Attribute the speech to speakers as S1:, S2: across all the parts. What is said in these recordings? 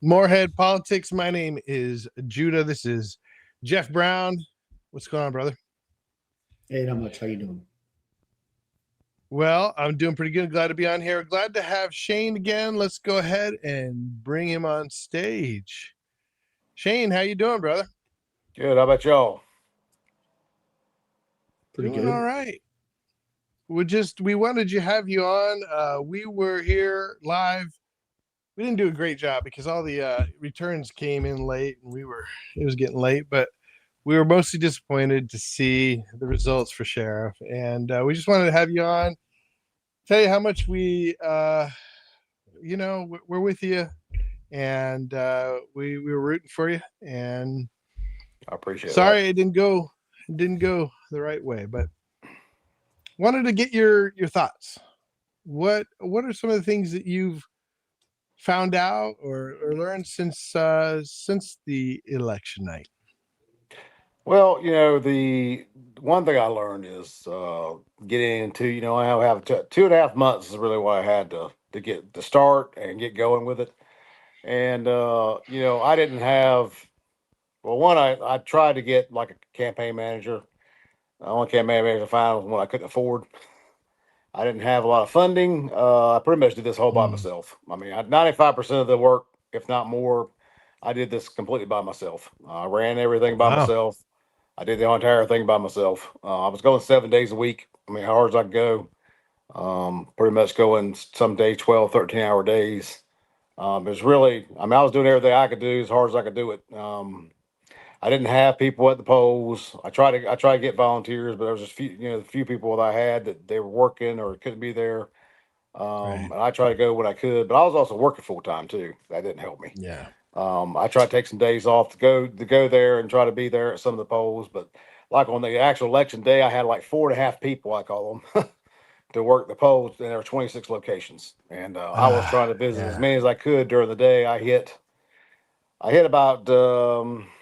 S1: Moorhead Politics. My name is Judah. This is Jeff Brown. What's going on, brother?
S2: Hey, not much. How you doing?
S1: Well, I'm doing pretty good. Glad to be on here. Glad to have Shane again. Let's go ahead and bring him on stage. Shane, how you doing, brother?
S3: Good. How about y'all?
S2: Pretty
S1: Doing
S2: good.
S1: all right. We wanted to have you on. We were here live. We didn't do a great job because all the returns came in late and it was getting late, but we were mostly disappointed to see the results for sheriff. And we just wanted to have you on, tell you how much we're with you, and we were rooting for you. And
S3: I appreciate
S1: sorry
S3: that.
S1: it didn't go the right way, but wanted to get your thoughts. What are some of the things that you've found out or learned since the election night?
S3: Well, the one thing I learned is getting into, I have 2.5 months is really what I had to get to start and get going with it. And, I didn't have, well, one, I tried to get like a campaign manager. The only campaign manager I found was one I couldn't afford. I didn't have a lot of funding. I pretty much did this whole by myself. I mean, 95% of the work, if not more, I did this completely by myself. I ran everything by myself. I did the entire thing by myself. I was going 7 days a week. I mean, how hard as I could go. Pretty much going some days 12, 13-hour days. It was really, I mean, I was doing everything I could do as hard as I could do it. I didn't have people at the polls. I tried to get volunteers, but there was just few people that I had that they were working or couldn't be there.
S1: Right.
S3: And I tried to go when I could, but I was also working full time too. That didn't help me.
S1: Yeah.
S3: I tried to take some days off to go there and try to be there at some of the polls, but like on the actual election day, I had like 4.5 people, I call them, to work the polls, and there were 26 locations, and I was trying to visit as many as I could during the day. I hit about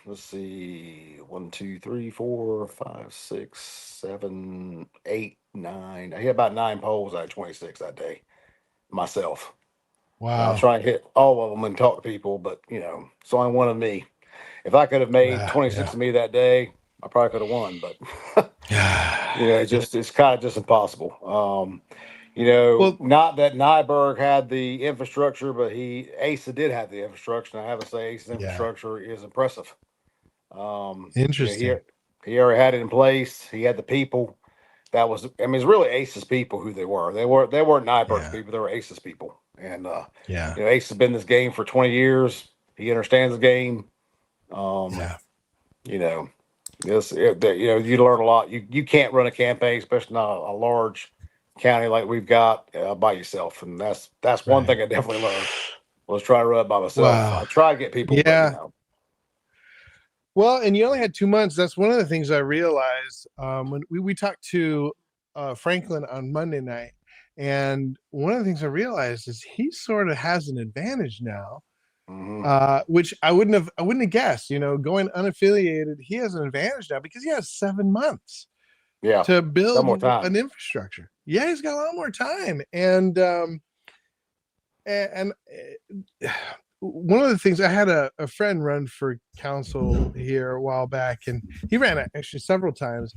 S3: let's see, 1, 2, 3, 4, 5, 6, 7, 8, 9. I hit about 9 polls out of 26 that day myself. And I was
S1: Wow.
S3: trying to hit all of them and talk to people, but it's only one of me. If I could have made 26 of me that day, I probably could have won, but it's kind of just impossible.
S1: Well,
S3: Not that Nyberg had the infrastructure, but Asa did have the infrastructure. And I have to say, Asa's infrastructure is impressive.
S1: Interesting.
S3: He already had it in place. He had the people. It's really Asa's people who they were. They weren't Nyberg's people. They were Asa's people. And Ace has been in this game for 20 years. He understands the game. You learn a lot. You can't run a campaign, especially not a large county like we've got, by yourself. And that's one thing I definitely learned, was try to run it by myself.
S1: Wow.
S3: I try to get people, but.
S1: Well, and you only had 2 months. That's one of the things I realized when we talked to Franklin on Monday night. And one of the things I realized is he sort of has an advantage now, which I wouldn't have guessed. Going unaffiliated, he has an advantage now because he has 7 months to build an infrastructure. Yeah, he's got a lot more time. And one of the things, I had a friend run for council here a while back, and he ran it actually several times,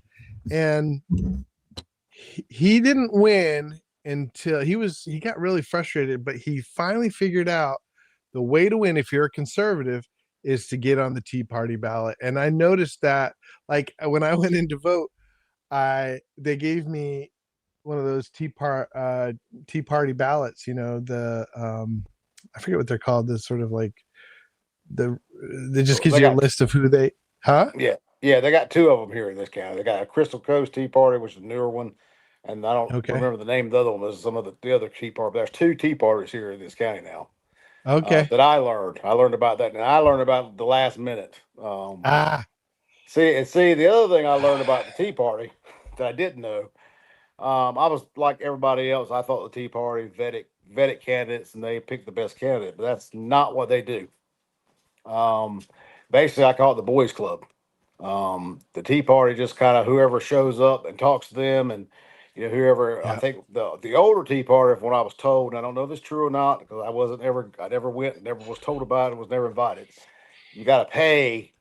S1: and he didn't win until he got really frustrated, but he finally figured out the way to win if you're a conservative is to get on the Tea Party ballot. And I noticed that, like, when I went in to vote, they gave me one of those Tea Party ballots, I forget what they're called. This sort of like they just gives you a list of who they,
S3: Yeah. They got 2 of them here in this county. They got a Crystal Coast Tea Party, which is a newer one, and I don't remember the name of the other one. There's some of the other Tea Party. There's 2 Tea Parties here in this county now.
S1: Okay.
S3: That I learned about that, and I learned about the last minute. See, the other thing I learned about the Tea Party that I didn't know, I was like everybody else. I thought the Tea Party vetted candidates and they picked the best candidate, but that's not what they do. Basically, I call it the boys club. The Tea Party just kind of whoever shows up and talks to them, and You know, whoever, I
S1: Yeah.
S3: think the older Tea Party, from what I was told, and I don't know if it's true or not, because I never went, never was told about it, was never invited. You got to pay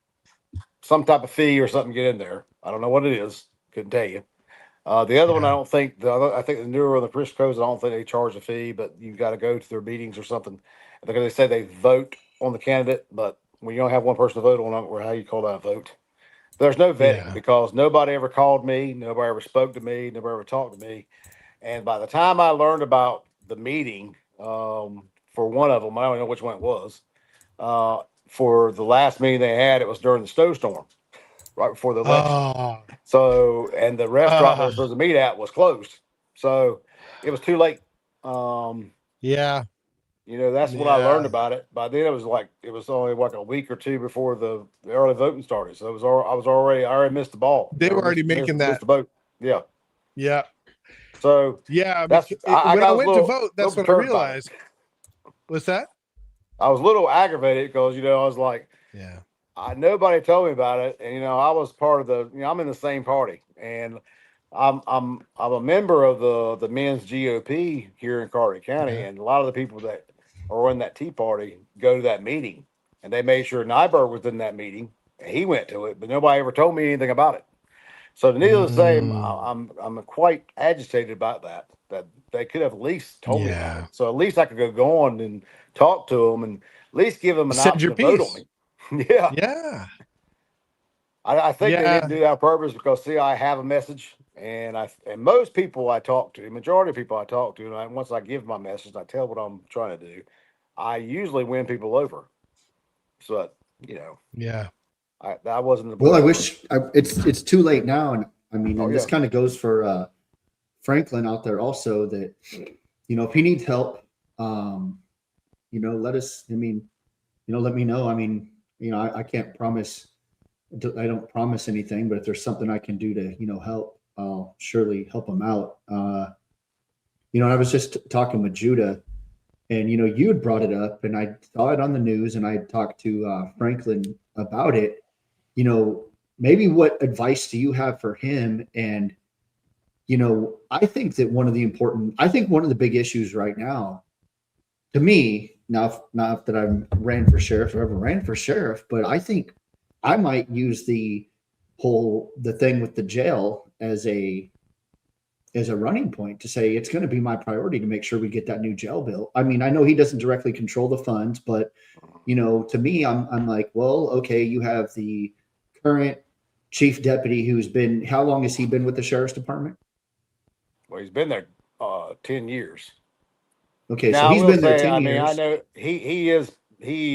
S3: some type of fee or something to get in there. I don't know what it is. Couldn't tell you. The other one, I
S1: Yeah.
S3: don't think I think the newer one, the Priscos, I don't think they charge a fee, but you got to go to their meetings or something because they say they vote on the candidate, but when you don't have one person to vote on, or how you call that a vote, there's no vetting
S1: Yeah.
S3: because nobody ever called me, nobody ever spoke to me, nobody ever talked to me. And by the time I learned about the meeting, for one of them, I don't know which one it was. For the last meeting they had, it was during the snowstorm, right before the election.
S1: Oh.
S3: So, and the restaurant they
S1: Uh,
S3: were supposed to meet at was closed. So it was too late. Um,
S1: yeah.
S3: you know, that's when I learned
S1: Yeah.
S3: about it. By then it was only like a week or two before the early voting started. So I already missed the ball. You
S1: They
S3: know,
S1: were already making
S3: missed
S1: that.
S3: the boat. Yeah.
S1: Yeah.
S3: So
S1: Yeah.
S3: that's,
S1: Because when I
S3: got a
S1: went to vote,
S3: little
S1: that's when I
S3: perturbed about it.
S1: realized. What's that?
S3: I was a little aggravated because, you know, I was like,
S1: Yeah.
S3: nobody told me about it, and you know, I was part of the. You know, I'm in the same party, and I'm a member of the men's GOP here in Carter County,
S1: Yeah.
S3: and a lot of the people that are in that Tea Party go to that meeting, and they made sure Nyberg was in that meeting, and he went to it, but nobody ever told me anything about it. So needless to say,
S1: Mm,
S3: I'm quite agitated about that. That they could have at least told me about it,
S1: yeah.
S3: so at least I could go on and talk to them, and at least give them an
S1: Said
S3: option
S1: your
S3: to vote on
S1: piece.
S3: me. Yeah.
S1: Yeah.
S3: I think they
S1: Yeah.
S3: didn't do that on purpose because see, I have a message, and most people I talk to, the majority of people I talk to, and once I give my message, and I tell what I'm trying to do, I usually win people over. So you know,
S1: Yeah.
S3: I wasn't
S2: Well, I
S3: whatever.
S2: wish it's too late now, and I mean,
S3: Oh
S2: and this
S3: yeah,
S2: kind of goes for Franklin out there also. That if he needs help, um, let us. I mean, let me know. I mean, I can't promise. I don't promise anything, but if there's something I can do to help, I'll surely help him out. I was just talking with Judah, and you had brought it up, and I saw it on the news, and I talked to Franklin about it. You know, maybe what advice do you have for him? And I think that I think one of the big issues right now, to me, now not that I ran for sheriff or ever ran for sheriff, but I think I might use the thing with the jail as a running point to say it's going to be my priority to make sure we get that new jail built. I mean, I know he doesn't directly control the funds, but to me, I'm like, well, okay, you have the current chief deputy who's been, how long has he been with the sheriff's department?
S3: well he's been there 10 years.
S2: Okay, so
S3: Now I
S2: he's
S3: will
S2: been there
S3: say,
S2: 10
S3: I mean, I
S2: years.
S3: know he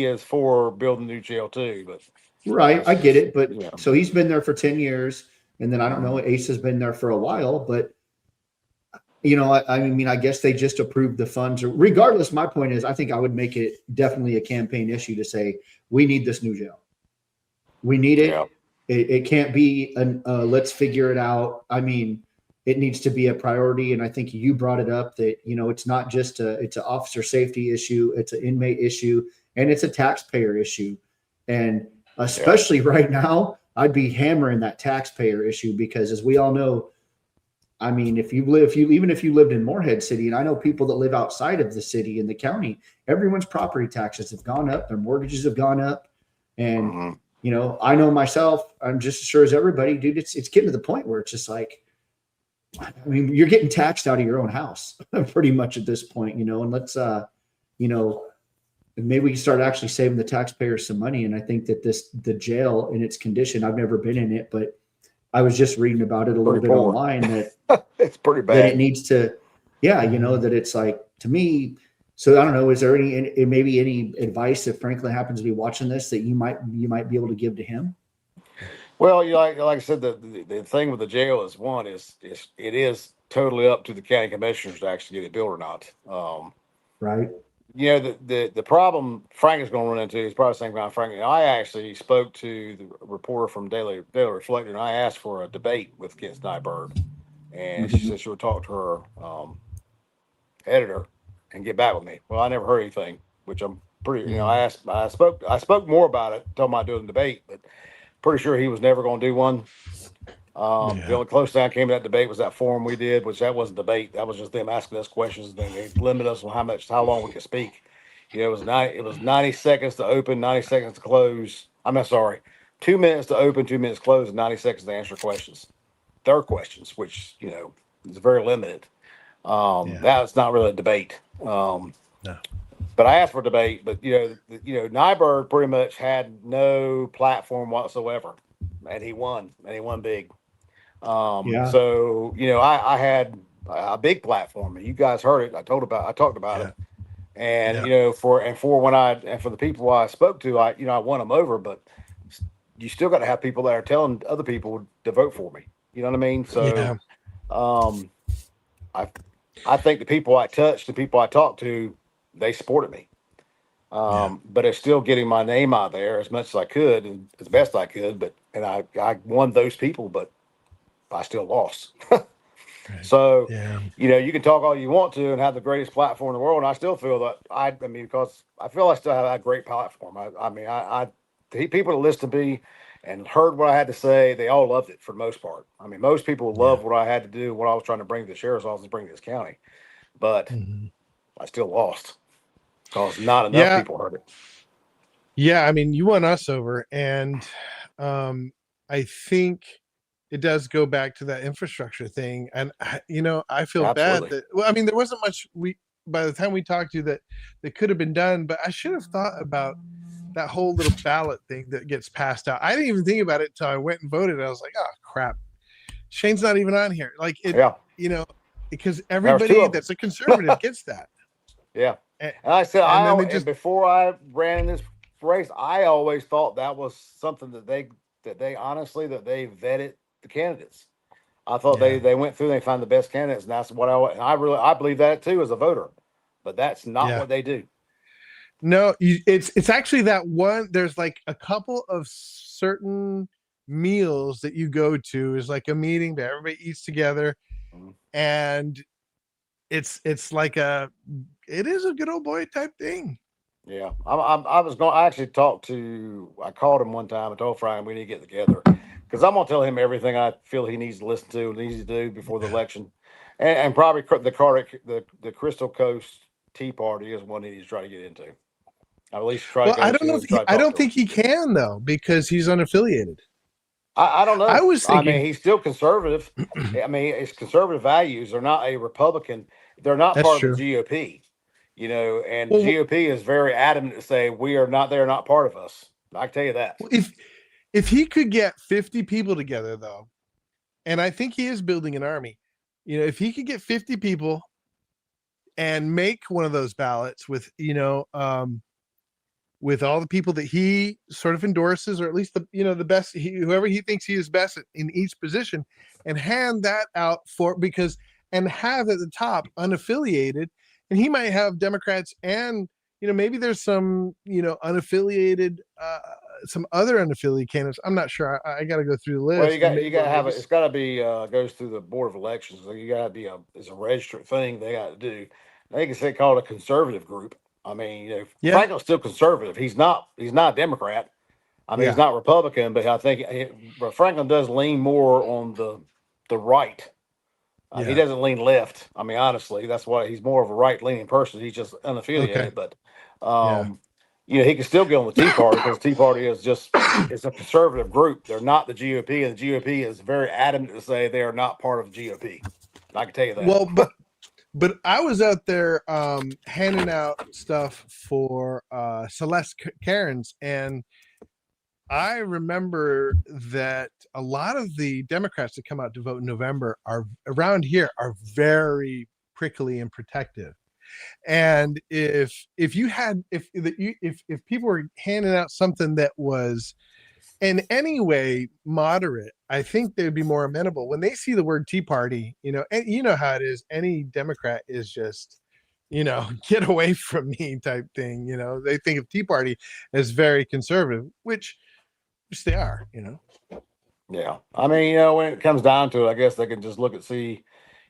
S3: is for building a new jail too, but
S2: Right,
S3: that's
S2: I get
S3: just
S2: it, but
S3: yeah.
S2: so he's been there for 10 years, and then I don't know,
S3: Mhm.
S2: Ace has been there for a while, but I mean, I guess they just approved the funds. Regardless, my point is, I think I would make it definitely a campaign issue to say we need this new jail. We need
S3: Yeah.
S2: it. It can't be an let's figure it out. I mean, it needs to be a priority, and I think you brought it up that it's not just it's an officer safety issue, it's an inmate issue, and it's a taxpayer issue, and
S3: Yeah.
S2: especially right now, I'd be hammering that taxpayer issue because, as we all know, I mean, even if you lived in Morehead City, and I know people that live outside of the city in the county, everyone's property taxes have gone up, their mortgages have gone up, and
S3: Hmm.
S2: I know myself, I'm just as sure as everybody, dude. It's getting to the point where it's just like, I mean, you're getting taxed out of your own house pretty much at this point, and let's you know, maybe we can start actually saving the taxpayers some money. And I think that the jail in its condition, I've never been in it, but I was just reading about it a little
S3: Pretty
S2: bit
S3: poor.
S2: online that
S3: It's pretty
S2: it
S3: bad.
S2: needs to, yeah,
S1: Mhm.
S2: that it's like, to me. So I don't know, is there maybe any advice if Franklin happens to be watching this that you might be able to give to him?
S3: Well, you like I said, the thing with the jail is it is totally up to the county commissioners to actually get it built or not.
S2: Right.
S3: You know, the problem Frank is going to run into is probably the same kind of Frank. I actually spoke to the reporter from Daily Reflector, and I asked for a debate with Kent Snyberg, and she
S2: Mhm.
S3: said she would talk to her editor and get back with me. Well, I never heard anything, which I'm pretty. You know,
S1: Mm.
S3: I spoke more about it, told him I'd do a debate, but pretty sure he was never going to do one. The only close thing I came to that debate was that forum we did, which that wasn't debate. That was just them asking us questions. They limit us on how long we could speak. It was 90 seconds to open, 90 seconds to close. I'm not sorry, 2 minutes to open, 2 minutes close, and 90 seconds to answer questions. Their questions, which is very limited. That's not really a debate.
S1: No.
S3: But I asked for debate. But Nyberg pretty much had no platform whatsoever, and he won big. So I had a big platform, and you guys heard it. I talked about it, and for the people I spoke to, I won them over. But you still got to have people that are telling other people to vote for me. You know what I mean? So, I think the people I touched, the people I talked to, they supported me. But it's still getting my name out there as much as I could and as best I could. And I won those people, but I still lost. So, you can talk all you want to and have the greatest platform in the world. And I still feel that because I feel I still have a great platform. The people that listened to me and heard what I had to say, they all loved it for the most part. Most people loved what I had to do, what I was trying to bring to the sheriff's office, bring to this county. But I still lost because not enough people heard it.
S1: Yeah, you won us over, and I think it does go back to that infrastructure thing. And I feel bad that there wasn't much by the time we talked to you that could have been done, but I should have thought about that whole little ballot thing that gets passed out. I didn't even think about it until I went and voted. I was like, oh crap, Shane's not even on here. Like because everybody that's a conservative gets that.
S3: Yeah. And I said, before I ran in this race, I always thought that was something that they vetted the candidates. I thought they went through, they found the best candidates, and that's what I believe that too as a voter, but that's not what they do.
S1: No, it's actually that one. There's like a couple of certain meals that you go to is like a meeting that everybody eats together, and it's like it is a good old boy type thing.
S3: Yeah, I actually I called him one time and told Frank we need to get together because I'm gonna tell him everything I feel he needs to listen to and needs to do before the election, and probably the Crystal Coast Tea Party is one he needs to try to get into. At least try. Well,
S1: I don't know. I don't think he can though because he's unaffiliated.
S3: I don't know.
S1: I was thinking
S3: he's still conservative. His conservative values are not a Republican. They're not part of the GOP. And the GOP is very adamant to say they are not part of us. I can tell you that.
S1: If he could get 50 people together though, and I think he is building an army, if he could get 50 people and make one of those ballots with with all the people that he sort of endorses, or at least the best, whoever he thinks he is best in each position, and hand that out and have at the top unaffiliated, and he might have Democrats and maybe there's some unaffiliated some other unaffiliated candidates. I'm not sure. I got to go through the list.
S3: Well, you got to have it. It's got to be goes through the Board of Elections. So you got to be it's a registered thing they got to do. They can say call it a conservative group. Franklin's still conservative. He's not a Democrat. He's not Republican, but I think Franklin does lean more on the right. He doesn't lean left. Honestly, that's why he's more of a right-leaning person. He's just unaffiliated, but he can still get on the Tea Party because the Tea Party it's a conservative group. They're not the GOP, and the GOP is very adamant to say they are not part of the GOP. I can tell you that.
S1: Well, but I was out there handing out stuff for Celeste Cairns, and I remember that a lot of the Democrats that come out to vote in November are very prickly and protective. And if people were handing out something that was in any way moderate, I think they'd be more amenable. When they see the word Tea Party, and how it is, any Democrat is just, get away from me type thing. They think of Tea Party as very conservative, which they are.
S3: Yeah, when it comes down to it, I guess they can just look and see,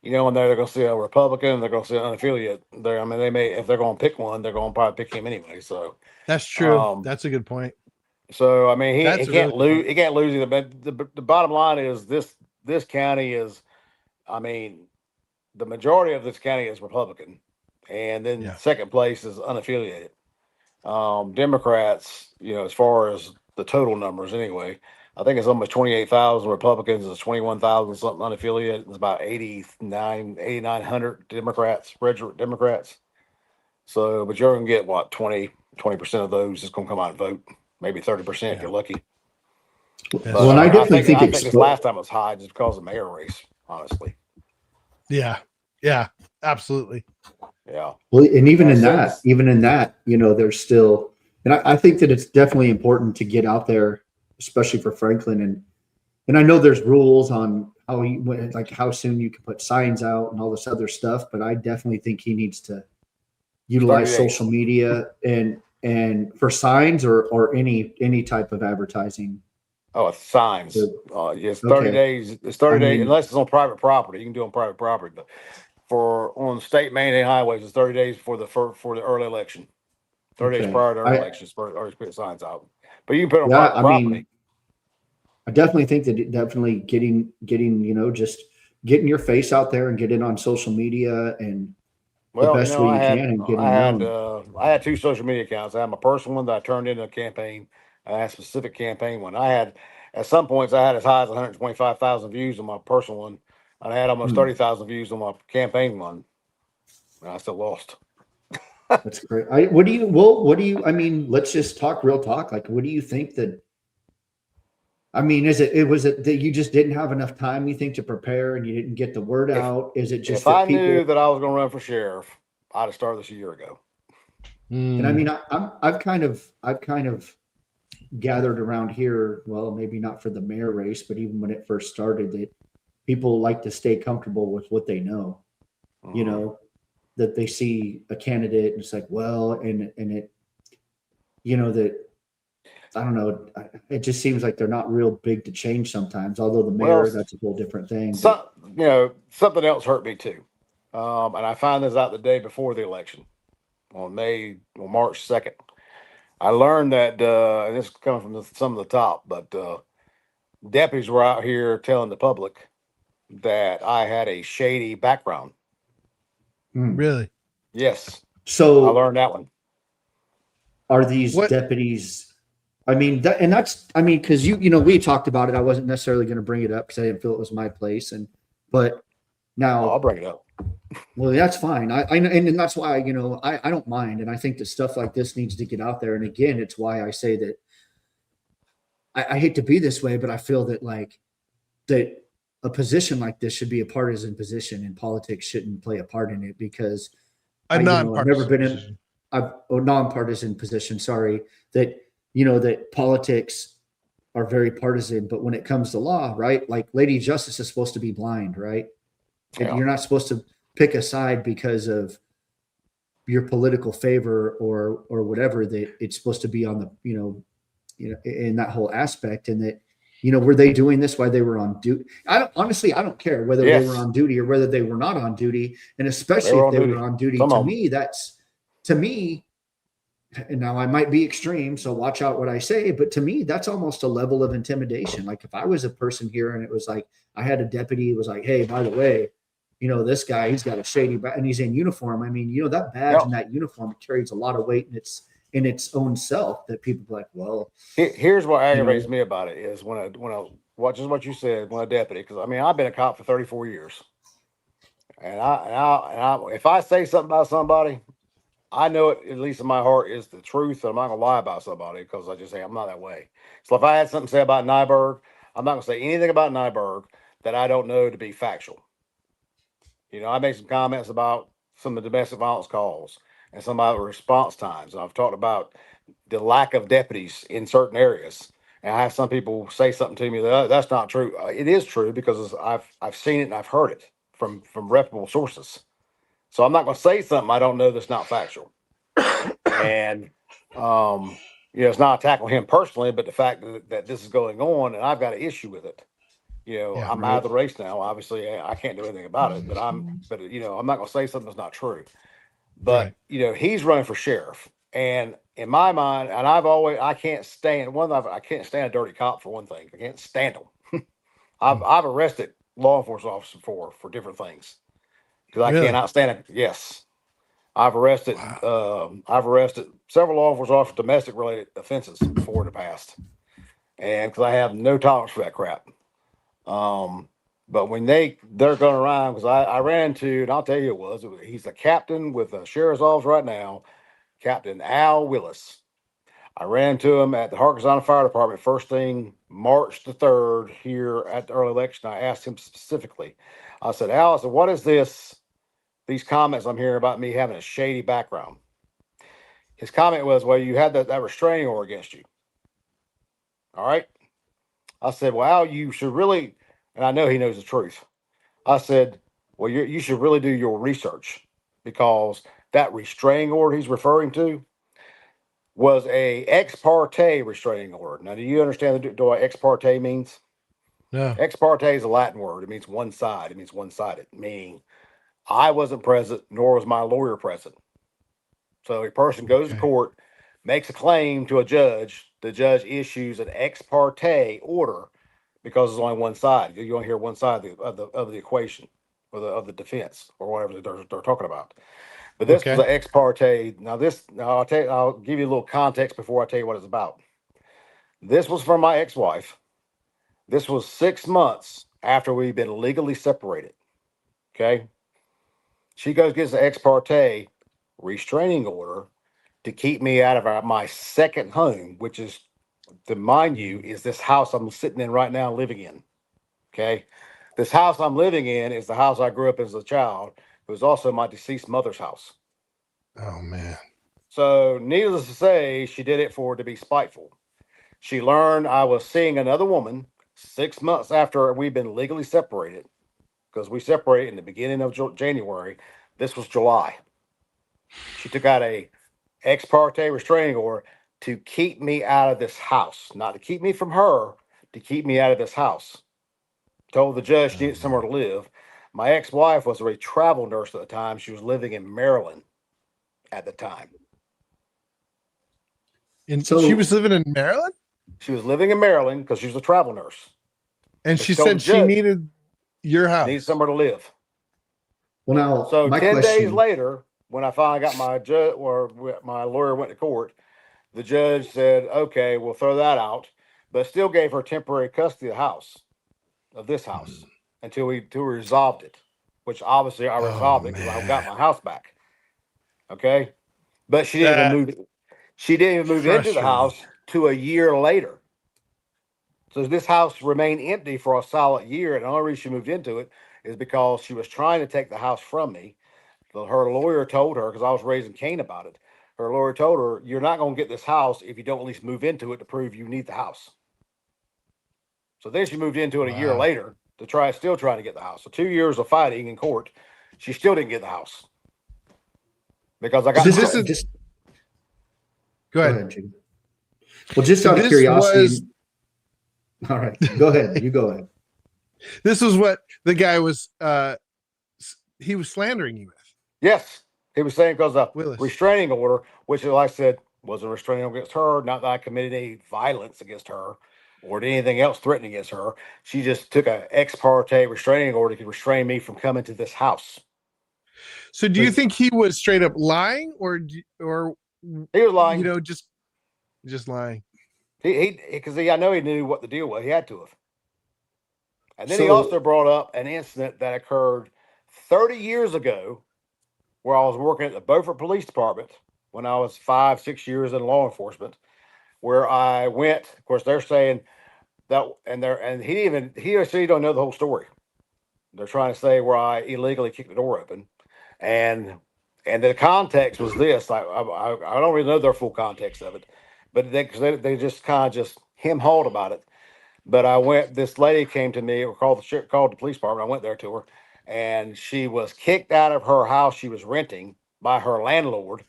S3: and they're going to see a Republican, they're going to see an unaffiliate. They may, if they're going to pick one, they're going to probably pick him anyway. So
S1: that's true. That's a good point.
S3: So he can't lose. He can't lose either. But the bottom line is this this county is, I mean, the majority of this county is Republican, and then
S1: Yeah.
S3: second place is unaffiliated. Democrats, as far as the total numbers anyway, I think it's almost 28,000 Republicans, it's 21,000 something unaffiliated. It's about 8,900 Democrats, registered Democrats. So, but you're gonna get what, 20% of those is gonna come out and vote, maybe 30% if
S1: Yeah.
S3: you're lucky.
S1: Yes.
S3: But
S2: Well, and I definitely think
S3: I
S2: it's
S3: think this
S2: still-
S3: last time was high just because of the mayor race, honestly.
S1: Yeah. Yeah. Absolutely.
S3: Yeah.
S2: Well, and even in
S3: That's
S2: that, there's still, and I think that it's definitely important to get out there, especially for Franklin. And I know there's rules on how soon you can put signs out and all this other stuff, but I definitely think he needs to utilize
S3: 30 days.
S2: social media and for signs or any type of advertising.
S3: Oh, it's signs.
S2: So-
S3: It's 30
S2: okay.
S3: days. It's 30
S2: I
S3: days,
S2: mean-
S3: unless it's on private property. You can do it on private property, but on state main highways, it's 30 days for the early election. 30 days
S2: Okay.
S3: prior to early
S2: I-
S3: elections, or put signs out. But you can put it on
S2: Yeah,
S3: private
S2: I
S3: property.
S2: mean, I definitely think that definitely getting, just getting your face out there and getting on social media and
S3: Well,
S2: best way you can and getting
S3: I had two social media accounts. I had my personal one that I turned into a campaign. I had a specific campaign one. At some points, I had as high as 125,000 views on my personal one. And I had almost 30,000 views on my campaign one. And I still lost.
S2: That's great. I mean, let's just talk real talk. Like, what do you think that, I mean, was it that you just didn't have enough time, you think, to prepare and you didn't get the word out? Is it just
S3: If
S2: that
S3: I
S2: people,
S3: knew that I was going to run for sheriff, I'd have started this a year ago.
S2: and I mean, I've kind of gathered around here, well, maybe not for the mayor race, but even when it first started, that people like to stay comfortable with what they know, that they see a candidate and it's like, well, and it, that, I don't know, it just seems like they're not real big to change sometimes, although the mayor,
S3: Well,
S2: that's a whole different thing.
S3: Something else hurt me too. And I found this out the day before the election on March 2nd. I learned that, and this is coming from some of the top, but deputies were out here telling the public that I had a shady background.
S1: Really?
S3: Yes.
S2: So
S3: I learned that one.
S2: Are these
S1: What-
S2: deputies? I mean, because we talked about it. I wasn't necessarily going to bring it up because I didn't feel it was my place, but now
S3: I'll bring it up.
S2: Well, that's fine. I know, and that's why I don't mind, and I think that stuff like this needs to get out there. And again, it's why I say that I hate to be this way, but I feel that that a position like this should be a partisan position, and politics shouldn't play a part in it because
S1: I've
S2: never been in a nonpartisan position. Sorry, that politics are very partisan, but when it comes to law, right? Like Lady Justice is supposed to be blind, right?
S3: Yeah.
S2: You're not supposed to pick a side because of your political favor or whatever, that it's supposed to be on the, in that whole aspect. And that, were they doing this while they were on duty? I don't care whether they were on duty or whether they were not on duty. And especially if they were on duty, to me, and now I might be extreme, so watch out what I say, but to me, that's almost a level of intimidation. Like if I was a person here and it was like, I had a deputy, it was like, hey, by the way, this guy, he's got a shady back and he's in uniform. I mean, that badge and that uniform carries a lot of weight in its own self, that people be like, well,
S3: here's what aggravates me about it is when I watch what you said, when a deputy, because I mean, I've been a cop for 34 years. And I if I say something about somebody, I know it, at least in my heart, is the truth. I'm not gonna lie about somebody because I just say I'm not that way. So if I had something to say about Nyberg, I'm not gonna say anything about Nyberg that I don't know to be factual. I made some comments about some of the domestic violence calls and some of the response times. And I've talked about the lack of deputies in certain areas. And I have some people say something to me that that's not true. It is true because I've seen it and I've heard it from reputable sources. So I'm not going to say something I don't know that's not factual. And it's not attacking him personally, but the fact that this is going on and I've got an issue with it. I'm out of the race now. Obviously, I can't do anything about it. But I'm not going to say something that's not true. But he's running for sheriff, and in my mind, and I can't stand a dirty cop for one thing. I can't stand them. I've arrested law enforcement officer for different things because I
S1: Really?
S3: cannot stand it. Yes, I've arrested
S1: Wow.
S3: several law enforcement officers for domestic related offenses before in the past, and because I have no tolerance for that crap. But when they're going around, because I ran into, and I'll tell you he's a captain with the sheriff's office right now, Captain Al Willis. I ran into him at the Harkezon Fire Department first thing March the 3rd here at the early election. I asked him specifically, I said, Al, I said, what is these comments I'm hearing about me having a shady background? His comment was, well, you had that restraining order against you. All right. I said, well, Al, you should really, and I know he knows the truth. I said, well, you should really do your research because that restraining order he's referring to was a ex parte restraining order. Now, do you understand what ex parte means?
S1: No.
S3: Ex parte is a Latin word. It means one side. It means one-sided, meaning I wasn't present, nor was my lawyer present. So a person goes to
S1: Okay.
S3: court, makes a claim to a judge. The judge issues an ex parte order because it's only one side. You only hear one side of the equation or of the defense or whatever they're talking about. But this was
S1: Okay.
S3: an ex parte. Now I'll give you a little context before I tell you what it's about. This was from my ex-wife. This was 6 months after we'd been legally separated. Okay. She gets an ex parte restraining order to keep me out of my second home, which is, to mind you, is this house I'm sitting in right now, living in. Okay. This house I'm living in is the house I grew up as a child. It was also my deceased mother's house.
S1: Oh man.
S3: So, needless to say, she did it to be spiteful. She learned I was seeing another woman 6 months after we'd been legally separated, because we separated in the beginning of January. This was July. She took out a ex parte restraining order to keep me out of this house, not to keep me from her, to keep me out of this house. Told the judge she needed somewhere to live. My ex-wife was a travel nurse at the time. She was living in Maryland at the time.
S1: And
S2: So-
S1: she was living in Maryland,
S3: She was living in Maryland because she was a travel nurse.
S1: and
S3: But
S1: she
S3: she told
S1: said
S3: the
S1: she
S3: judge
S1: needed your
S3: she
S1: house.
S3: needs somewhere to live.
S2: Well, now
S3: So
S2: my
S3: 10 days
S2: question.
S3: later, when I finally got my lawyer went to court, the judge said, "Okay, we'll throw that out," but still gave her temporary custody of this house, until we resolved it. Which obviously I
S1: Oh
S3: resolved it because I got
S1: man,
S3: my house back. Okay, but she didn't even
S1: that
S3: move. She didn't even move into the
S1: frustrating.
S3: house to a year later. So this house remained empty for a solid year, and the only reason she moved into it is because she was trying to take the house from me. So her lawyer told her, because I was raising Cain about it, her lawyer told her, "You're not going to get this house if you don't at least move into it to prove you need the house." So then she moved into it a year
S1: Wow.
S3: later still trying to get the house. So 2 years of fighting in court, she still didn't get the house because I got
S2: Just,
S3: the
S1: This
S3: house.
S1: is
S2: just
S1: go
S2: go
S1: ahead.
S2: ahead, Jim. Well, just
S1: So
S2: out of
S1: this
S2: curiosity.
S1: was
S2: All right, go ahead. You go ahead.
S1: this was what the guy was. He was slandering you with
S3: Yes, he was saying because of
S1: Willis.
S3: restraining order, which, like I said, was a restraining order against her. Not that I committed any violence against her or did anything else threatening against her. She just took an ex parte restraining order to restrain me from coming to this house.
S1: So do you
S2: But-
S1: think he was straight up lying, or
S3: He was lying.
S1: just lying?
S3: Because I know he knew what the deal was. He had to have. And then he
S2: So-
S3: also brought up an incident that occurred 30 years ago where I was working at the Beaufort Police Department when I was 5, 6 years in law enforcement, where I went. Of course, they're saying that, and he actually don't know the whole story. They're trying to say where I illegally kicked the door open, and the context was this. I don't really know their full context of it, but they just kind of just hem-hawed about it. But I went. This lady came to me, or called the police department. I went there to her, and she was kicked out of her house she was renting by her landlord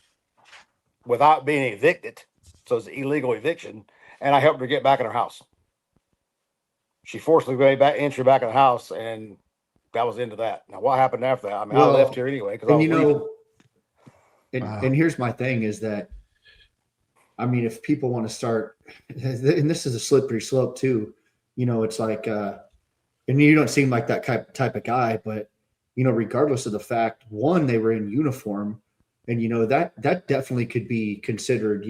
S3: without being evicted. So it's illegal eviction, and I helped her get back in her house. She forcibly made entry back in the house, and that was into that. Now, what happened after that? I mean, I left here anyway because I
S2: and
S3: was
S2: you
S3: leaving.
S2: know, and,
S1: Wow.
S2: and here's my thing is that, I mean, if people want to start, and this is a slippery slope too, it's like, and you don't seem like that type of guy, but regardless of the fact, one, they were in uniform, and that definitely could be considered.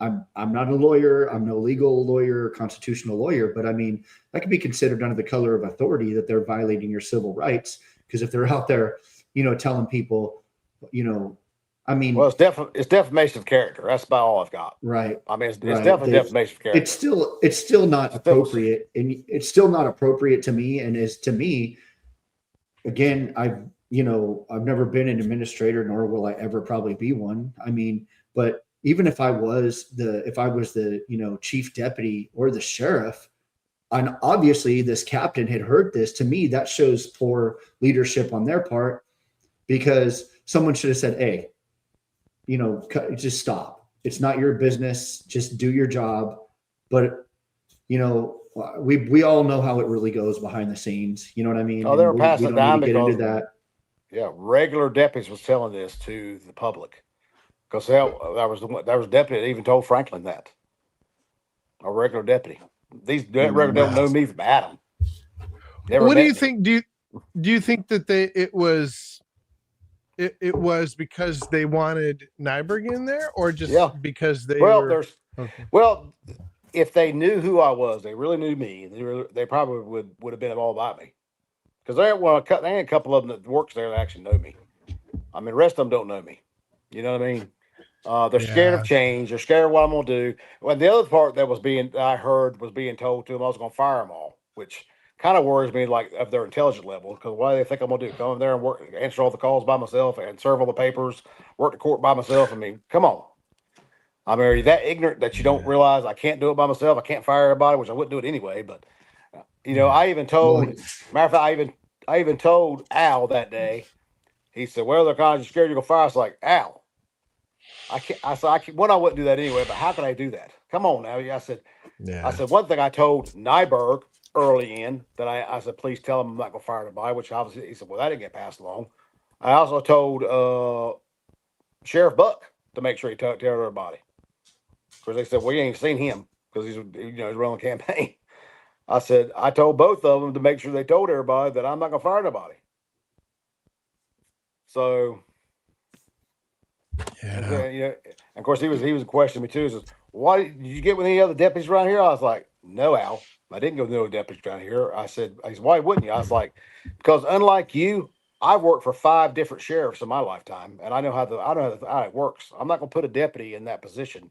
S2: I'm not a lawyer, I'm no legal lawyer, constitutional lawyer, but I mean that could be considered under the color of authority that they're violating your civil rights, because if they're out there, telling people, I mean,
S3: well, it's defamation of character. That's about all I've got.
S2: right.
S3: I mean, it's
S2: Right.
S3: definitely defamation of character.
S2: It's still not appropriate, and it's still not appropriate to me. And is to me, again, I've never been an administrator, nor will I ever probably be one. I mean, but even if I was the chief deputy or the sheriff, and obviously this captain had heard this, to me that shows poor leadership on their part, because someone should have said, hey, just stop. It's not your business. Just do your job. But we all know how it really goes behind the scenes. You know what I mean?
S3: Oh, they were passing
S2: we
S3: it
S2: don't
S3: down
S2: need to get
S3: because
S2: into that.
S3: Yeah, regular deputies was telling this to the public, because hell, there was a deputy that even told Franklin that. A regular deputy. These regular don't know me from Adam.
S1: What do you think? Do you think that it was because they wanted Nyberg in there, or just because they were? Okay.
S3: Well, if they knew who I was, they really knew me. They probably would have been all about me, because there ain't a couple of them that works there that actually know me. I mean, the rest of them don't know me. You know what I mean? They're scared of change. They're scared of what I'm gonna do. Well, the other part that I heard was being told to them I was gonna fire them all, which kind of worries me, like of their intelligence level. Because what do they think I'm gonna do? Come in there and work, answer all the calls by myself, and serve all the papers, work the court by myself? I mean, come on. I mean, are you that ignorant that you don't realize I can't do it by myself? I can't fire everybody, which I wouldn't do it anyway. But I even told, matter of fact, I even told Al that day. He said, "Well, they're kind of scared you're gonna fire." I was like, Al, I can't. I said, I wouldn't do that anyway. But how can I do that? Come on now. I said, one thing I told Nyberg early in that I said, please tell him I'm not gonna fire anybody. Which obviously he said, well, that didn't get passed along. I also told Sheriff Buck to make sure he tell everybody, because they said, well, you ain't seen him because he's running the campaign. I said, I told both of them to make sure they told everybody that I'm not gonna fire nobody. So, and of course he was questioning me too. He says, why did you get with any other deputies around here? I was like, no, Al, I didn't go with no deputies around here. I said, why wouldn't you? I was like, because unlike you, I've worked for 5 different sheriffs in my lifetime, and I know how it works. I'm not gonna put a deputy in that position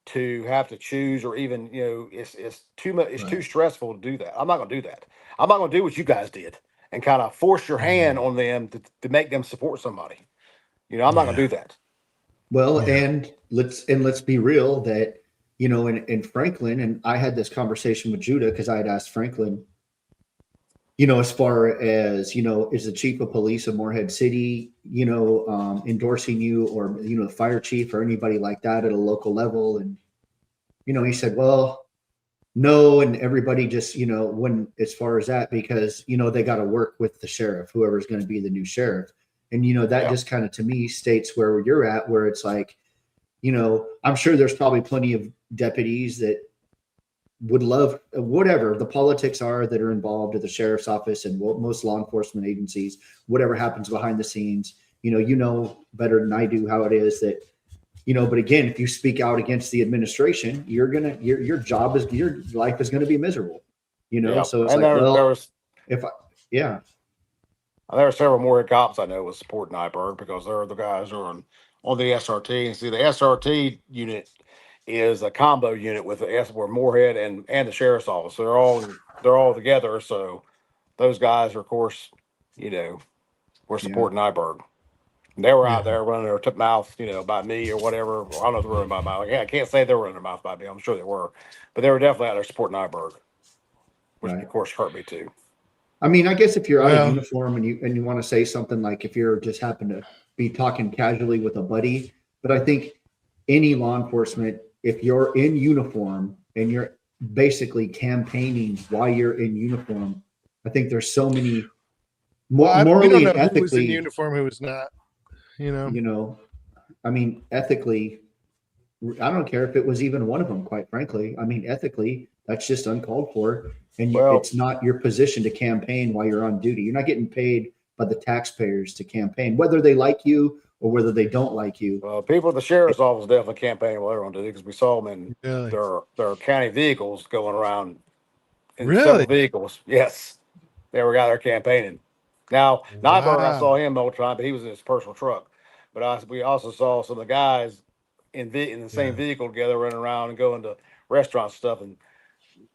S3: to have to choose, or even it's too much. It's too stressful to do that. I'm not gonna do that. I'm not gonna do what you guys did and kind of force your hand on them to make them support somebody. I'm not gonna do that.
S2: Well, and let's be real that in Franklin, and I had this conversation with Judah because I had asked Franklin, as far as is the chief of police of Morehead City endorsing you, or the fire chief or anybody like that at a local level, and he said, well, no, and everybody just when as far as that, because they got to work with the sheriff, whoever's going to be the new sheriff. And that just kind of to me states where you're at, where it's like, I'm sure there's probably plenty of deputies that would love whatever the politics are that are involved at the sheriff's office and most law enforcement agencies, whatever happens behind the scenes. Better than I do how it is that, but again, if you speak out against the administration, your life is going to be miserable, so it's
S3: there are several more cops I know with support Nyberg, because they're the guys who are on the SRT. And see, the SRT unit is a combo unit with where Morehead and the sheriff's office. They're all together. So those guys are, of course, were supporting Nyberg. And they were out there running their mouth, by me or whatever. I don't know if they were running my mouth. I can't say they were running their mouth by me. I'm sure they were, but they were definitely out there supporting Nyberg, which of course hurt me too.
S2: I mean, I guess if you're out of uniform and you want to say something, like if you're just happen to be talking casually with a buddy, but I think any law enforcement, if you're in uniform and you're basically campaigning while you're in uniform, I think there's so many morally and ethically. Who was in
S1: uniform, who was not,
S2: I mean, ethically, I don't care if it was even one of them, quite frankly. I mean, ethically, That's just uncalled for. And
S3: Well,
S2: it's not your position to campaign while you're on duty. You're not getting paid by the taxpayers to campaign, whether they like you or whether they don't like you.
S3: people at the sheriff's office definitely campaign while they're on duty because we saw them in
S1: Really?
S3: their county vehicles going around in
S1: Really?
S3: several vehicles. Yes, they were out there campaigning. Now, Nyberg, I
S1: Wow.
S3: saw him all the time, but he was in his personal truck. But we also saw some of the guys in the same
S1: Yeah.
S3: vehicle together, running around and going to restaurants and stuff. And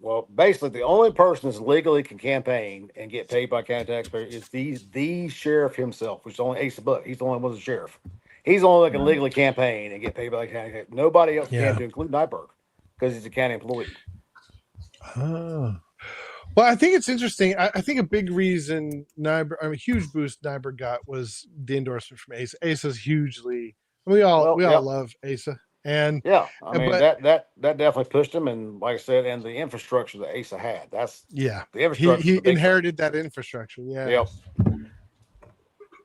S3: well, basically, the only person that's legally can campaign and get paid by county taxpayers is the sheriff himself, which is only Asa Buck. He's the only one that's a sheriff. He's the only that can legally campaign and get paid by the county. Nobody else
S1: Yeah.
S3: can, to include Nyberg, because he's a county employee.
S1: Oh. Well, I think it's interesting. I think a big reason a huge boost Nyberg got was the endorsement from Asa. Asa's hugely. We all love Asa, and
S3: yeah, I mean
S1: but
S3: that definitely pushed him, and like I said, and the infrastructure that Asa had. That's
S1: yeah,
S3: the infrastructure.
S1: he inherited that infrastructure. Yeah,
S3: Yep.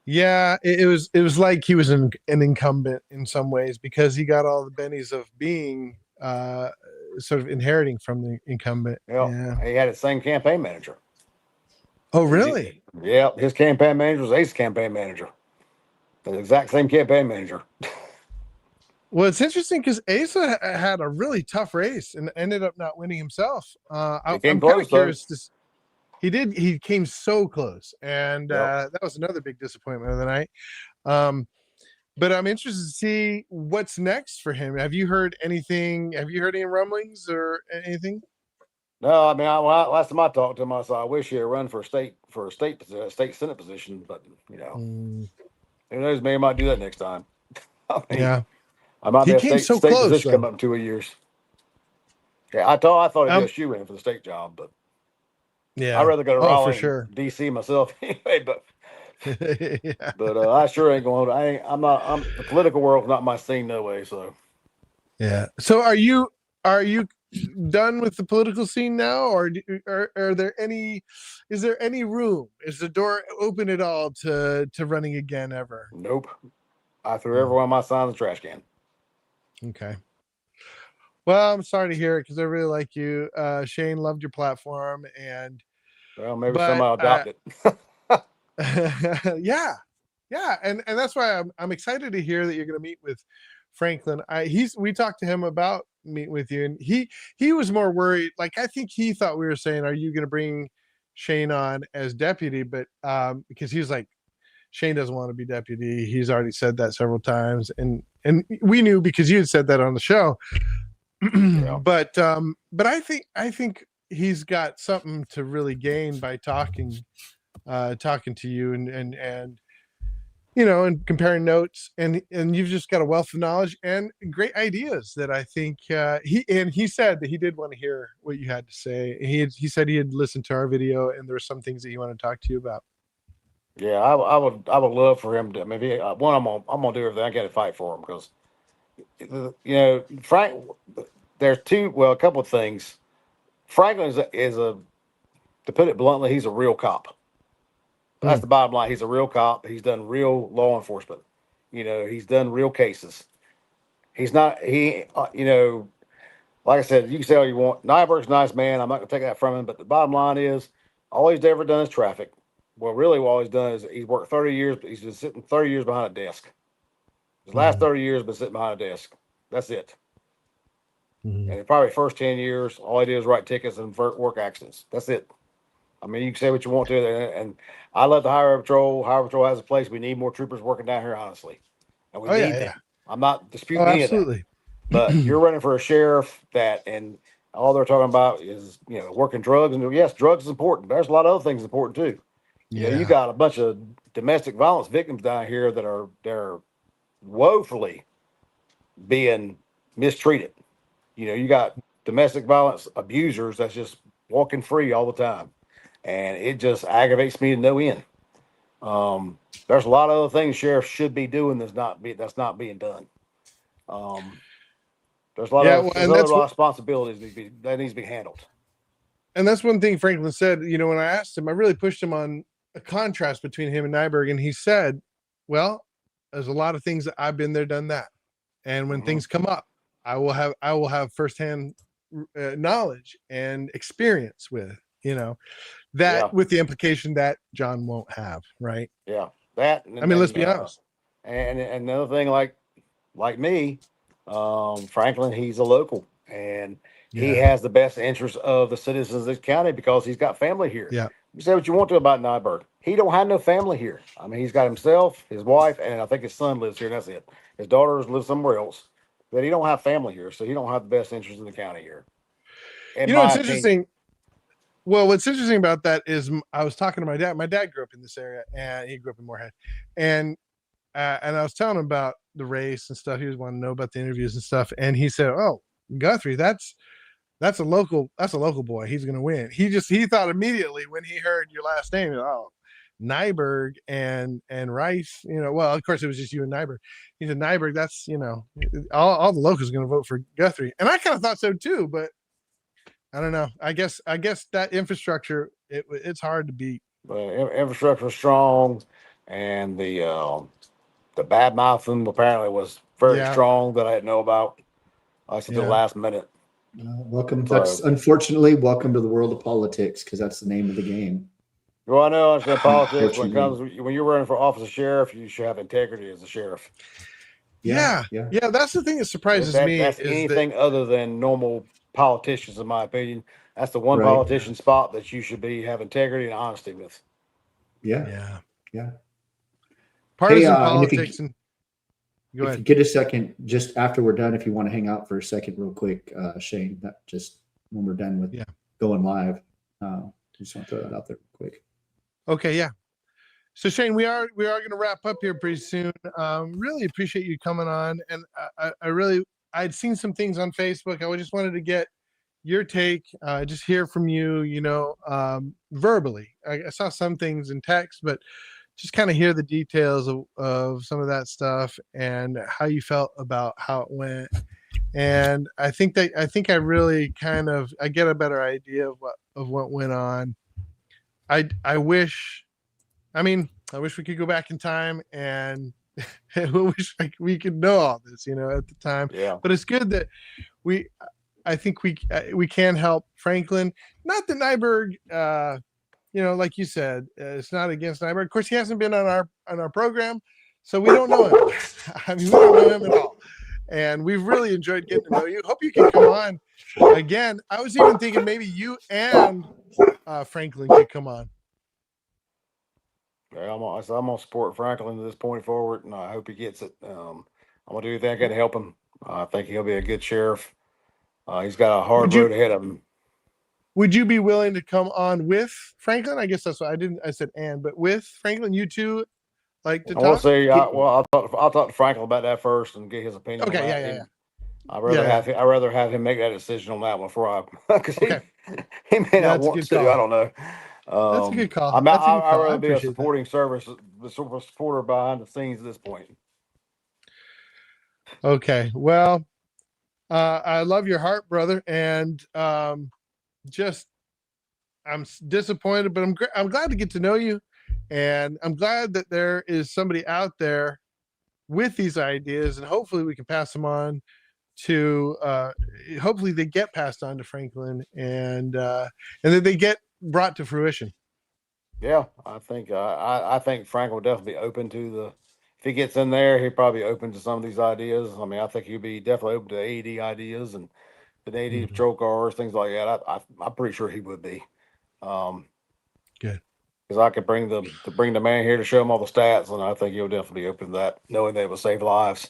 S1: Yeah, it was like he was an incumbent in some ways because he got all the bennies of being sort of inheriting from the incumbent.
S3: Yep.
S1: Yeah.
S3: He had the same campaign manager.
S1: Oh, really?
S3: Yeah, his campaign manager was Ace's campaign manager. The exact same campaign manager.
S1: Well, it's interesting because Asa had a really tough race and ended up not winning himself. I'm kind of curious. He came so close, and that was another big disappointment of the night. But I'm interested to see what's next for him. Have you heard anything? Have you heard any rumblings or anything?
S3: No, I mean, last time I talked to him, I said I wish he had run for a state senate position, but who knows? Maybe I might do that next time. I mean,
S1: Yeah,
S3: I might
S1: he
S3: be
S1: came
S3: a
S1: so
S3: state
S1: close.
S3: position coming up in 2 years. Yeah, I thought he'd be a shoe in for the state job, but
S1: yeah,
S3: I'd rather go to Raleigh,
S1: for sure.
S3: DC myself anyway. But
S1: Yeah.
S3: but I sure ain't going. I'm the political world's not my scene, no way. So
S1: yeah. So are you done with the political scene now, or are there any? Is there any room? Is the door open at all to running again ever?
S3: nope. I threw every one of my signs in the trash can.
S1: Okay. Well, I'm sorry to hear it because I really like you. Shane loved your platform, and
S3: well, maybe somebody will adopt it.
S1: yeah, and that's why I'm excited to hear that you're going to meet with Franklin. We talked to him about meeting with you, and he was more worried. Like I think he thought we were saying, "Are you going to bring Shane on as deputy?" But because he was like, Shane doesn't want to be deputy. He's already said that several times, and we knew because you had said that on the show.
S3: Yeah.
S1: But I think he's got something to really gain by talking to you and and comparing notes, and you've just got a wealth of knowledge and great ideas that I think he said that he did want to hear what you had to say. He said he had listened to our video and there were some things that he wanted to talk to you about.
S3: Yeah, I would love for him to maybe I'm gonna do everything I got to fight for him because Frank. There's a couple of things. Franklin is a to put it bluntly, he's a real cop. That's the bottom line. He's a real cop. He's done real law enforcement. He's done real cases. He's not like I said, you can say all you want. Nyberg's a nice man. I'm not gonna take that from him. But the bottom line is, all he's ever done is traffic. Well, really, all he's done is he's worked 30 years, but he's been sitting 30 years behind a desk. His last 30 years been sitting behind a desk. That's it. And probably first 10 years, all he did is write tickets and work accidents. That's it. I mean, you can say what you want to, and I love the Highway Patrol. Highway Patrol has a place. We need more troopers working down here, honestly, and we need them. I'm not disputing any of that. But you're running for a sheriff and all they're talking about is working drugs, and yes, drugs is important. But there's a lot of other things important too. You got a bunch of domestic violence victims down here that they're woefully being mistreated. You got domestic violence abusers that's just walking free all the time. And it just aggravates me to no end. There's a lot of other things sheriffs should be doing that's not being done. There's a lot of responsibilities that needs to be handled.
S1: And that's one thing Franklin said. When I asked him, I really pushed him on a contrast between him and Nyberg, and he said, "Well, there's a lot of things that I've been there, done that, and when things come up, I will have firsthand knowledge and experience with, that with the implication that John won't have, right?
S3: Yeah. That, and,
S1: I mean, let's be honest.
S3: And another thing, like me, Franklin, he's a local, and he
S1: Yeah.
S3: has the best interest of the citizens of this county because he's got family here.
S1: Yeah.
S3: You say what you want to about Nyberg. He don't have no family here. I mean, he's got himself, his wife, and I think his son lives here, and that's it. His daughters live somewhere else. But he don't have family here, so he don't have the best interest in the county here.
S1: It's interesting. Well, what's interesting about that is I was talking to my dad. My dad grew up in this area, and he grew up in Moorhead. And I was telling him about the race and stuff. He was wanting to know about the interviews and stuff. And he said, "Oh, Guthrie, that's a local boy. He's going to win." He thought immediately when he heard your last name, oh, Nyberg and Rice. Well, of course it was just you and Nyberg. He said Nyberg. That's all the locals are going to vote for Guthrie, and I kind of thought so too. But I don't know. I guess that infrastructure it's hard to beat.
S3: Infrastructure is strong, and the bad mouthing apparently was very strong that I didn't know about. I said the last minute.
S2: Welcome. That's unfortunately welcome to the world of politics, because that's the name of the game.
S3: Well, I know it's politics. When you're running for office of sheriff, you should have integrity as a sheriff.
S1: Yeah. That's the thing that surprises me.
S3: That's anything other than normal politicians, in my opinion. That's the one politician spot that you should have integrity and honesty with.
S2: Yeah.
S1: Partisan politics.
S2: Go ahead. If you get a second, just after we're done, if you want to hang out for a second real quick, Shane, that just when we're done with going live, just want to throw that out there real quick.
S1: Okay, yeah. So Shane, we are going to wrap up here pretty soon. Really appreciate you coming on, and I'd seen some things on Facebook. I just wanted to get your take, just hear from you, verbally. I saw some things in text, but just kind of hear the details of some of that stuff and how you felt about how it went. And I think I really I get a better idea of what went on. I wish we could go back in time, and I wish we could know all this, at the time.
S3: Yeah.
S1: But it's good that I think we can help Franklin. Not that Nyberg, like you said, it's not against Nyberg. Of course, he hasn't been on our program, so we don't know him. We don't know him at all. And we've really enjoyed getting to know you. Hope you can come on again. I was even thinking maybe you and Franklin could come on.
S3: Yeah, I'm gonna support Franklin to this point forward, and I hope he gets it. I'm gonna do everything I can to help him. I think he'll be a good sheriff. He's got a hard road ahead of him.
S1: Would you be willing to come on with Franklin? I guess that's what I said but with Franklin, you two like to talk?
S3: I want to say, I'll talk to Franklin about that first and get his opinion.
S1: Okay,
S3: yeah. I'd rather have him make that decision on that one before because he may not want to. I don't know.
S1: That's a good call.
S3: I'd rather be a supporting service, the supporter behind the scenes at this point.
S1: Okay, well, I love your heart, brother, and I'm disappointed, but I'm glad to get to know you, and I'm glad that there is somebody out there with these ideas, and hopefully we can pass them on to hopefully they get passed on to Franklin, and that they get brought to fruition.
S3: Yeah, I think Franklin will definitely be open to if he gets in there, he'll probably be open to some of these ideas. I mean, I think he'll be definitely open to AED ideas and the AED patrol cars, things like that. I'm pretty sure he would be.
S1: Good.
S3: Because I could bring the man here to show him all the stats, and I think he'll definitely be open to that, knowing that it will save lives.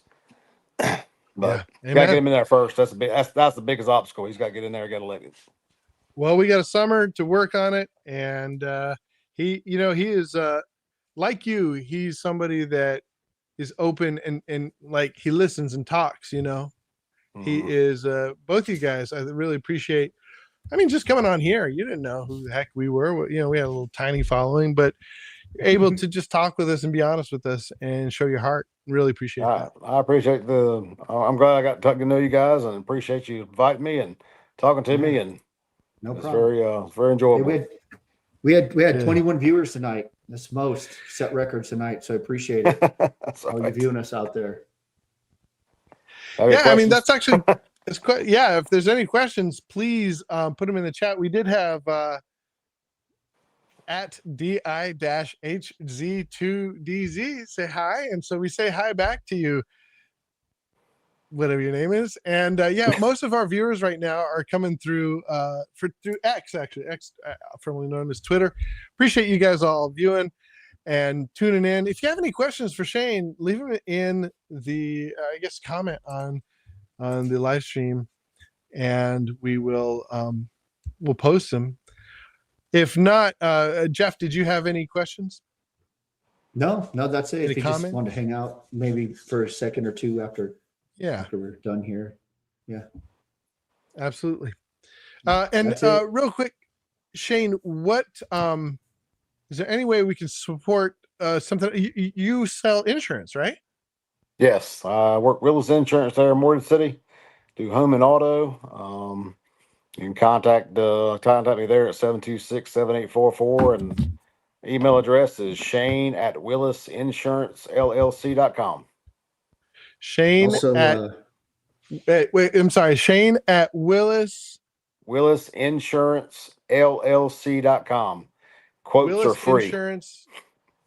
S3: But you gotta get him in there first. That's the biggest obstacle. He's got to get in there and get elected.
S1: Well, we got a summer to work on it, and he is like you. He's somebody that is open and like he listens and talks. He is both you guys. I really appreciate. I mean, just coming on here, you didn't know who the heck we were. We had a little tiny following, but you're able to just talk with us and be honest with us and show your heart. Really appreciate that.
S3: I appreciate I'm glad I got to know you guys, and appreciate you inviting me and talking to me, and
S2: no
S3: it's
S2: problem.
S3: very enjoyable.
S2: Yeah, we had 21 viewers tonight. That's most set records tonight, so I appreciate it.
S3: That's
S2: all you viewing us out there.
S1: Yeah, I mean that's actually It's quite, yeah. If there's any questions, please put them in the chat. We did have at DI-HZ2DZ say hi, and so we say hi back to you, whatever your name is. And yeah, most of our viewers right now are coming through through X, actually, X, formerly known as Twitter. Appreciate you guys all viewing and tuning in. If you have any questions for Shane, leave them in the I guess comment on the live stream, and we will we'll post them. If not, Jeff, did you have any questions?
S2: No, that's it.
S1: Any
S2: If you
S1: comments?
S2: just want to hang out maybe for a second or two after
S1: Yeah,
S2: we're done here. Yeah.
S1: absolutely. And
S2: That's it.
S1: real quick, Shane, what is there any way we can support something? You sell insurance, right?
S3: Yes, I work Willis Insurance there in Morgan City. Do home and auto. You can contact me there at 726-7844, and email address is shane@willisInsuranceLLC.com.
S1: Shane
S2: Also,
S1: at wait, I'm sorry, Shane at
S3: WillisInsuranceLLC.com. Quotes are
S1: Willis
S3: free.
S1: Insurance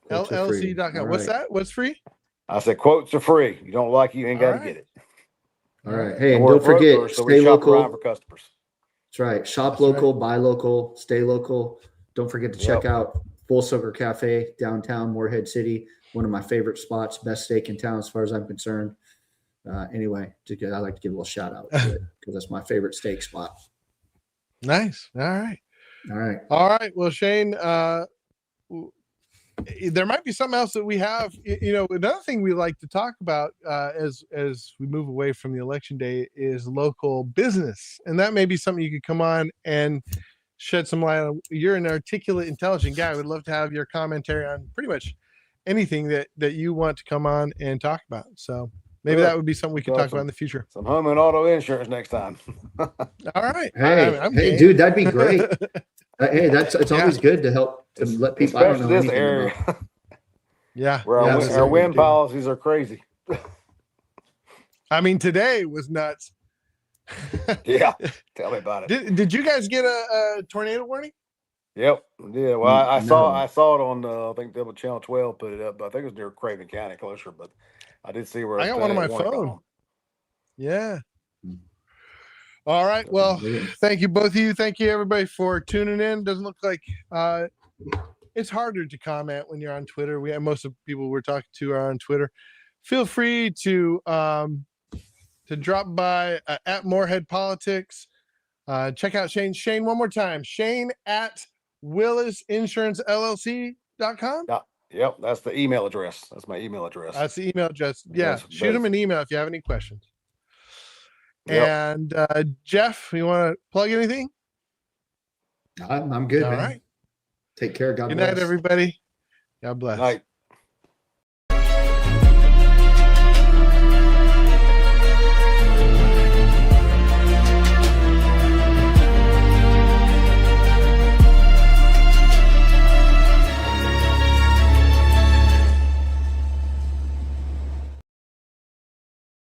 S2: quotes are free.
S1: LLC.com.
S2: All
S1: What's
S2: right.
S1: that? What's free?
S3: I said quotes are free. You don't like it, you ain't
S1: All
S3: got to
S1: right.
S3: get it.
S2: All right. Hey, and
S3: we're a
S2: don't forget,
S3: broker, so
S2: stay
S3: we shop around for
S2: local.
S3: customers.
S2: That's right. Shop
S1: That's
S2: local, buy local, stay local. Don't forget to check
S3: Yep.
S2: out Full Sugar Cafe, downtown Morehead City. One of my favorite spots, best steak in town as far as I'm concerned. Anyway, I like to give a little shout out to it because that's my favorite steak spot.
S1: Nice. All right.
S2: All right.
S1: All right. Well, Shane, there might be something else that we have. You know, another thing we like to talk about as we move away from the election day is local business, and that may be something you could come on and shed some light on. You're an articulate, intelligent guy. I would love to have your commentary on pretty much anything that you want to come on and talk about. So maybe
S3: Sure.
S1: that would be something we could talk about in the future.
S3: Some home and auto insurance next time.
S1: All right.
S2: Hey,
S1: I'm
S2: hey,
S1: game.
S2: dude, that'd be great. Hey, it's always good to help to let people. I don't know
S3: Especially this
S2: anything
S3: area
S2: about.
S1: Yeah.
S3: where
S1: yeah,
S3: our
S2: absolutely,
S3: wind
S1: dude.
S3: policies are crazy.
S1: I mean, today was nuts.
S3: Yeah, tell me about it.
S1: Did you guys get a tornado warning?
S3: Yep, yeah. Well, I
S2: No.
S3: saw it on I think Double Channel 12 put it up, but I think it was near Craven County, closer. But I did see where
S1: I got one on my
S3: warning
S1: phone.
S3: gone.
S1: Yeah. All right. Well, thank you, both of you. Thank you, everybody, for tuning in. Doesn't look like it's harder to comment when you're on Twitter. Most of the people we're talking to are on Twitter. Feel free to drop by at Morehead Politics. Check out Shane. Shane, one more time. Shane at WillisInsuranceLLC.com.
S3: Yep, that's the email address. That's my email address.
S1: That's the email address. Yeah, shoot them an email if you have any questions.
S3: Yep.
S1: And Jeff, you want to plug anything?
S2: I'm good,
S1: All
S2: man.
S1: right.
S2: Take care. God
S1: Good
S2: bless.
S1: night, everybody. God bless.
S3: Night.